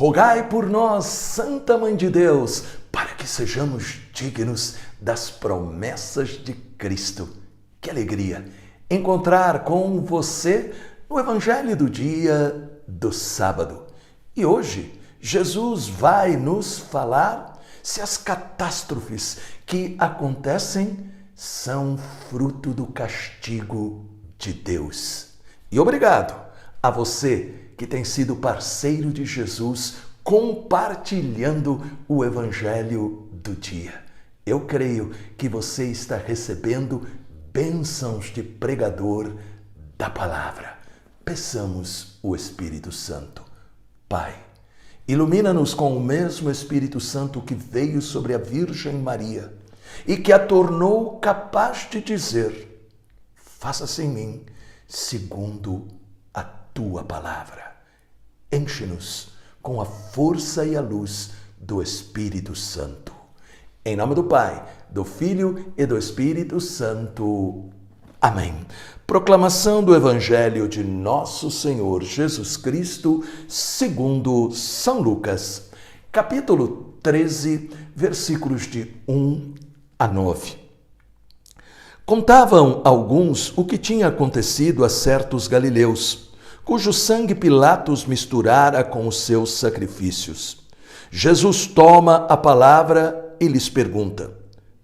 rogai por nós, Santa Mãe de Deus, para que sejamos dignos das promessas de Cristo. Que alegria encontrar com você no Evangelho do dia do sábado. E hoje, Jesus vai nos falar se as catástrofes que acontecem são fruto do castigo de Deus. E obrigado a você que tem sido parceiro de Jesus, compartilhando o Evangelho do dia. Eu creio que você está recebendo bênçãos de pregador da palavra. Peçamos o Espírito Santo. Pai, ilumina-nos com o mesmo Espírito Santo que veio sobre a Virgem Maria e que a tornou capaz de dizer: faça-se em mim segundo a tua palavra. Enche-nos com a força e a luz do Espírito Santo. Em nome do Pai, do Filho e do Espírito Santo. Amém. Proclamação do Evangelho de Nosso Senhor Jesus Cristo, segundo São Lucas, capítulo 13, versículos de 1 a 9. Contavam alguns o que tinha acontecido a certos galileus, cujo sangue Pilatos misturara com os seus sacrifícios. Jesus toma a palavra e lhes pergunta: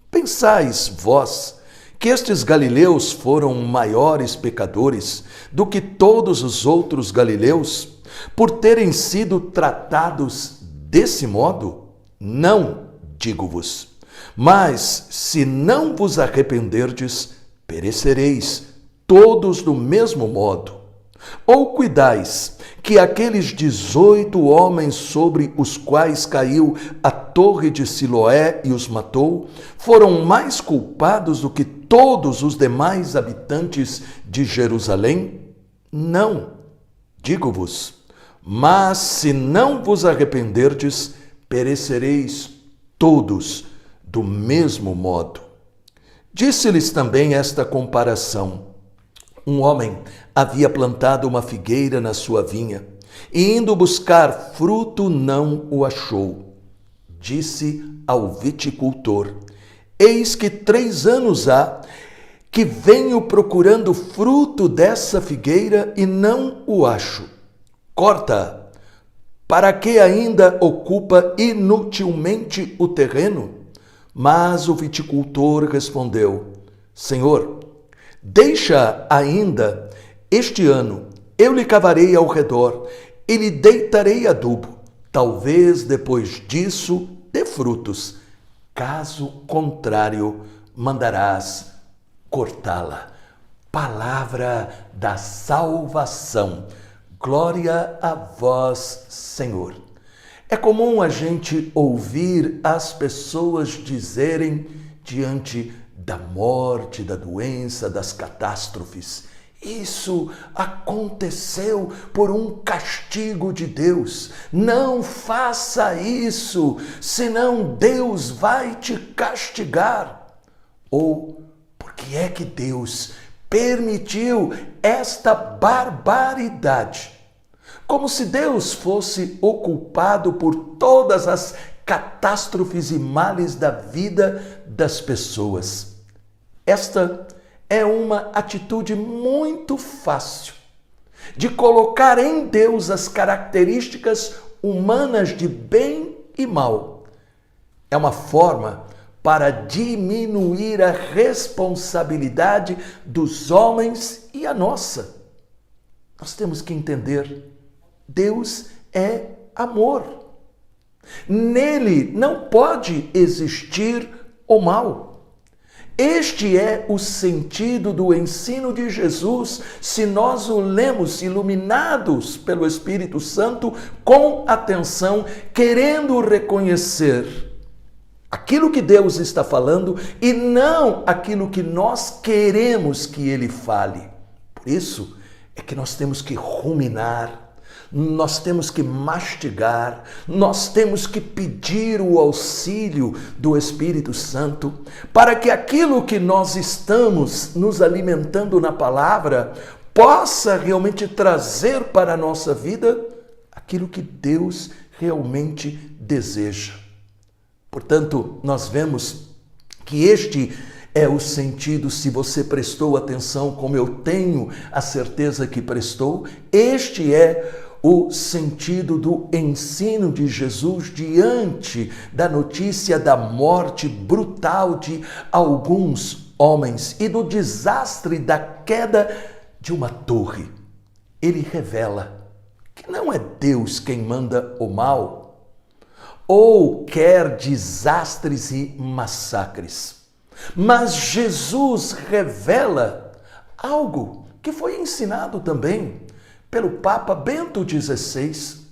pensais vós que estes galileus foram maiores pecadores do que todos os outros galileus, por terem sido tratados desse modo? Não, digo-vos. Mas, se não vos arrependerdes, perecereis todos do mesmo modo. Ou cuidais que aqueles 18 homens sobre os quais caiu a torre de Siloé e os matou, foram mais culpados do que todos os demais habitantes de Jerusalém? Não, digo-vos. Mas se não vos arrependerdes, perecereis todos do mesmo modo. Disse-lhes também esta comparação: um homem havia plantado uma figueira na sua vinha e, indo buscar fruto, não o achou. Disse ao viticultor: eis que 3 anos há que venho procurando fruto dessa figueira e não o acho. Corta, para que ainda ocupa inutilmente o terreno? Mas o viticultor respondeu: Senhor, deixa ainda este ano, eu lhe cavarei ao redor e lhe deitarei adubo. Talvez depois disso dê frutos. Caso contrário, mandarás cortá-la. Palavra da salvação. Glória a vós, Senhor. É comum a gente ouvir as pessoas dizerem diante da morte, da doença, das catástrofes: isso aconteceu por um castigo de Deus. Não faça isso, senão Deus vai te castigar. Ou por que é que Deus permitiu esta barbaridade? Como se Deus fosse o culpado por todas as catástrofes e males da vida das pessoas. Esta é uma atitude muito fácil de colocar em Deus as características humanas de bem e mal. É uma forma para diminuir a responsabilidade dos homens e a nossa. Nós temos que entender: Deus é amor. Nele não pode existir o mal. Este é o sentido do ensino de Jesus, se nós o lemos iluminados pelo Espírito Santo, com atenção, querendo reconhecer aquilo que Deus está falando e não aquilo que nós queremos que Ele fale. Por isso é que nós temos que ruminar, nós temos que mastigar, nós temos que pedir o auxílio do Espírito Santo para que aquilo que nós estamos nos alimentando na palavra possa realmente trazer para a nossa vida aquilo que Deus realmente deseja. Portanto, nós vemos que este é o sentido, se você prestou atenção, como eu tenho a certeza que prestou, este é o sentido do ensino de Jesus diante da notícia da morte brutal de alguns homens e do desastre da queda de uma torre. Ele revela que não é Deus quem manda o mal ou quer desastres e massacres, mas Jesus revela algo que foi ensinado também pelo Papa Bento XVI,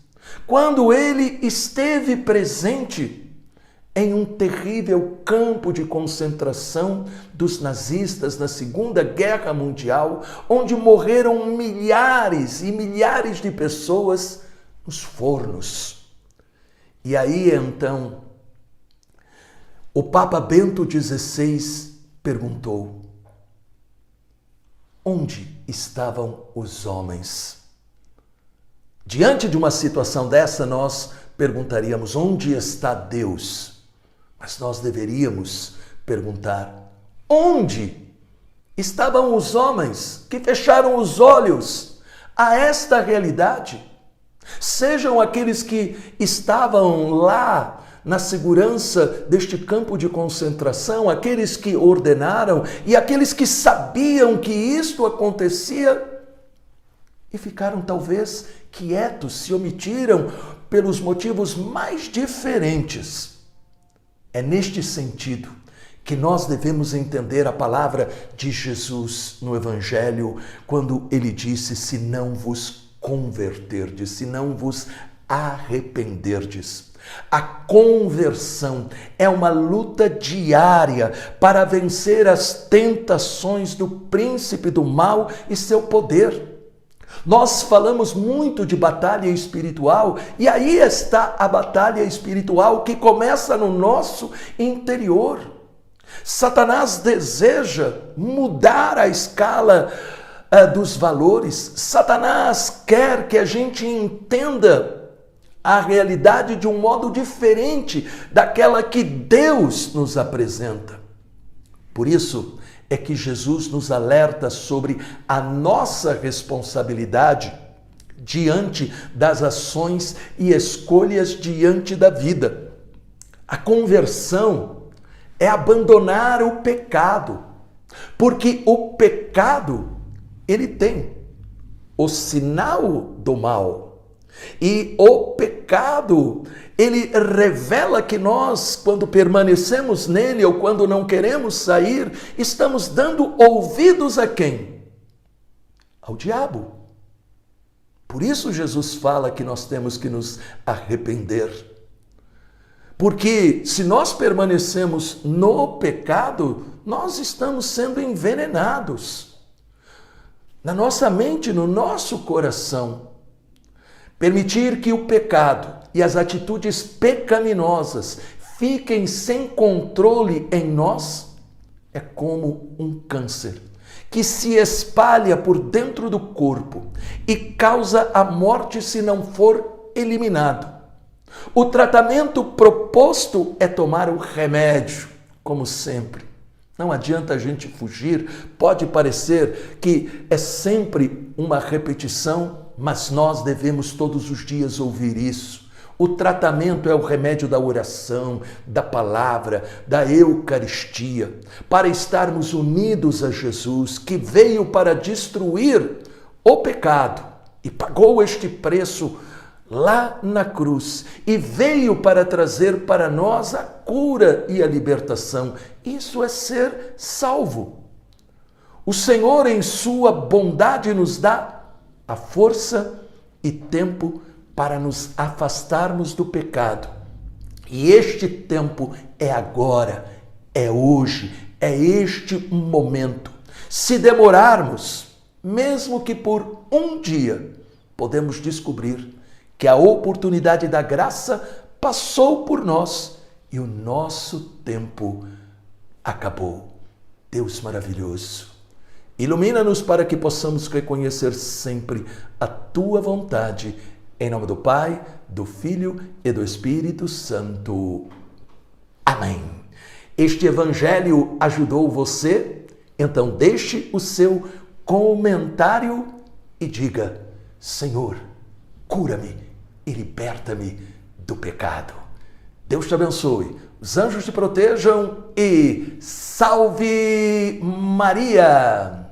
quando ele esteve presente em um terrível campo de concentração dos nazistas na Segunda Guerra Mundial, onde morreram milhares e milhares de pessoas nos fornos. E aí então, o Papa Bento XVI perguntou: onde estavam os homens? Diante de uma situação dessa, nós perguntaríamos: onde está Deus? Mas nós deveríamos perguntar: onde estavam os homens que fecharam os olhos a esta realidade? Sejam aqueles que estavam lá na segurança deste campo de concentração, aqueles que ordenaram e aqueles que sabiam que isto acontecia e ficaram talvez quietos, se omitiram pelos motivos mais diferentes. É neste sentido que nós devemos entender a palavra de Jesus no Evangelho, quando ele disse: se não vos converterdes, se não vos arrependerdes. A conversão é uma luta diária para vencer as tentações do príncipe do mal e seu poder. Nós falamos muito de batalha espiritual, e aí está a batalha espiritual que começa no nosso interior. Satanás deseja mudar a escala dos valores. Satanás quer que a gente entenda a realidade de um modo diferente daquela que Deus nos apresenta. Por isso é que Jesus nos alerta sobre a nossa responsabilidade diante das ações e escolhas diante da vida. A conversão é abandonar o pecado, porque o pecado, ele tem o sinal do mal. E o pecado, ele revela que nós, quando permanecemos nele ou quando não queremos sair, estamos dando ouvidos a quem? Ao diabo. Por isso Jesus fala que nós temos que nos arrepender. Porque se nós permanecemos no pecado, nós estamos sendo envenenados. Na nossa mente, no nosso coração. Permitir que o pecado e as atitudes pecaminosas fiquem sem controle em nós é como um câncer que se espalha por dentro do corpo e causa a morte se não for eliminado. O tratamento proposto é tomar o remédio, como sempre. Não adianta a gente fugir, pode parecer que é sempre uma repetição, mas nós devemos todos os dias ouvir isso. O tratamento é o remédio da oração, da palavra, da Eucaristia, para estarmos unidos a Jesus, que veio para destruir o pecado e pagou este preço lá na cruz e veio para trazer para nós a cura e a libertação. Isso é ser salvo. O Senhor, em sua bondade, nos dá a força e tempo para nos afastarmos do pecado. E este tempo é agora, é hoje, é este momento. Se demorarmos, mesmo que por um dia, podemos descobrir que a oportunidade da graça passou por nós e o nosso tempo acabou. Deus maravilhoso, ilumina-nos para que possamos reconhecer sempre a Tua vontade, Em nome do Pai, do Filho e do Espírito Santo. Amém. Este evangelho ajudou você? Então deixe o seu comentário e diga: Senhor, cura-me e liberta-me do pecado. Deus te abençoe, os anjos te protejam e salve Maria!